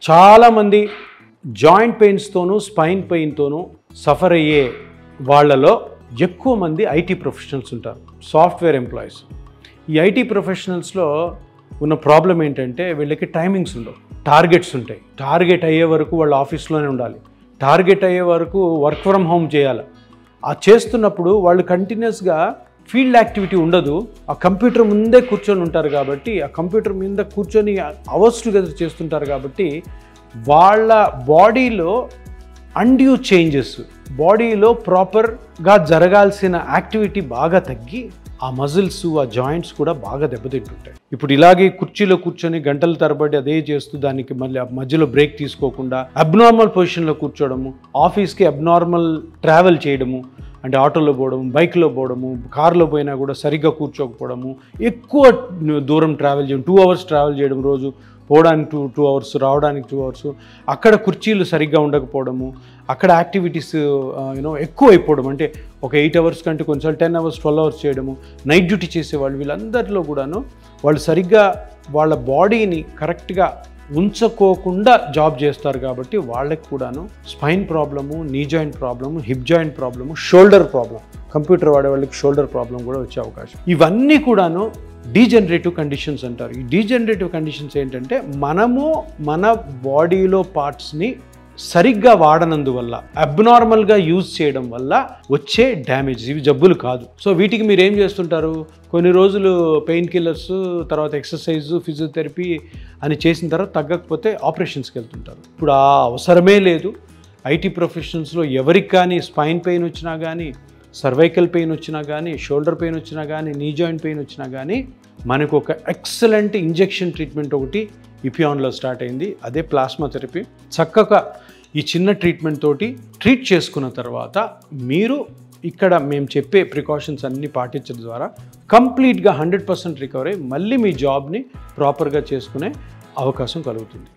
చాలామంది joint పెయిన్స్తోనూ spine పెయిన్తోనూ suffer అయ్యే వాళ్ళలో ఎక్కువ మంది ఐటీ ప్రొఫెషనల్స్ ఉంటారు, సాఫ్ట్వేర్ ఎంప్లాయీస్. ఈ ఐటీ ప్రొఫెషనల్స్లో ఉన్న ప్రాబ్లం ఏంటంటే వీళ్ళకి టైమింగ్స్ ఉండవు, టార్గెట్స్ ఉంటాయి. టార్గెట్ అయ్యే వరకు వాళ్ళు ఆఫీస్లోనే ఉండాలి, టార్గెట్ అయ్యే వరకు వర్క్ ఫ్రమ్ హోమ్ చేయాలి. ఆ చేస్తున్నప్పుడు వాళ్ళు కంటిన్యూస్గా ఫీల్డ్ యాక్టివిటీ ఉండదు. ఆ కంప్యూటర్ ముందే కూర్చొని ఉంటారు కాబట్టి, ఆ కంప్యూటర్ మీద కూర్చొని అవర్స్ టుగెదర్ చేస్తుంటారు కాబట్టి వాళ్ళ బాడీలో అన్డ్యూ చేంజెస్, బాడీలో ప్రాపర్గా జరగాల్సిన యాక్టివిటీ బాగా తగ్గి ఆ మజిల్స్, ఆ జాయింట్స్ కూడా బాగా దెబ్బతింటుంటాయి. ఇప్పుడు ఇలాగే కుర్చీలో కూర్చొని గంటల తరబడి అదే చేస్తూ దానికి మళ్ళీ మధ్యలో బ్రేక్ తీసుకోకుండా అబ్నార్మల్ పొజిషన్లో కూర్చోవడము, ఆఫీస్కి అబ్నార్మల్ ట్రావెల్ చేయడము, అంటే ఆటోలో పోవడము, బైక్లో పోవడము, కార్లో పోయినా కూడా సరిగ్గా కూర్చోకపోవడము, ఎక్కువ దూరం ట్రావెల్ చేయడం, 2 hours ట్రావెల్ చేయడం, రోజు పోవడానికి 2 hours, రావడానికి 2 hours, అక్కడ కుర్చీలు సరిగ్గా ఉండకపోవడము, అక్కడ యాక్టివిటీస్ ఎక్కువ అయిపోవడం. అంటే ఒక 8 hours కంటే కొంచెం 10 hours 12 hours చేయడము, నైట్ డ్యూటీ చేసేవాళ్ళు, వీళ్ళందరిలో కూడాను వాళ్ళు సరిగ్గా వాళ్ళ బాడీని కరెక్ట్గా ఉంచుకోకుండా జాబ్ చేస్తారు కాబట్టి వాళ్ళకి కూడాను spine problem, knee joint problem, hip joint problem, shoulder problem, computer వాడే వాళ్ళకి షోల్డర్ ప్రాబ్లం కూడా వచ్చే అవకాశం. ఇవన్నీ కూడాను డీజనరేటివ్ కండిషన్స్ అంటారు. ఈ డీజనరేటివ్ కండిషన్స్ ఏంటంటే మనము మన బాడీలో పార్ట్స్ని సరిగ్గా వాడనందువల్ల, అబ్నార్మల్గా యూజ్ చేయడం వల్ల వచ్చే డ్యామేజ్. ఇవి జబ్బులు కాదు. సో వీటికి మీరు ఏం చేస్తుంటారు, కొన్ని రోజులు పెయిన్ కిల్లర్స్, తర్వాత ఎక్సర్సైజు, ఫిజియోథెరపీ అని చేసిన తర్వాత తగ్గకపోతే ఆపరేషన్స్కి వెళ్తుంటారు. ఇప్పుడు ఆ అవసరమే లేదు. ఐటీ ప్రొఫెషనల్స్లో ఎవరికి కానీ స్పైన్ పెయిన్ వచ్చినా కానీ, సర్వైకల్ పెయిన్ వచ్చినా కానీ, షోల్డర్ పెయిన్ వచ్చినా కానీ, నీ జాయింట్ పెయిన్ వచ్చినా కానీ మనకు ఒక ఎక్సలెంట్ ఇంజెక్షన్ ట్రీట్మెంట్ ఒకటి ఇపియాన్లో స్టార్ట్ అయింది. అదే ప్లాస్మా థెరపీ. చక్కగా ఈ చిన్న ట్రీట్మెంట్ తోటి ట్రీట్ చేసుకున్న తర్వాత మీరు ఇక్కడ మేము చెప్పే ప్రికాషన్స్ అన్నీ పాటించడం ద్వారా కంప్లీట్గా 100% రికవరీ, మళ్ళీ మీ జాబ్ని ప్రాపర్గా చేసుకునే అవకాశం కలుగుతుంది.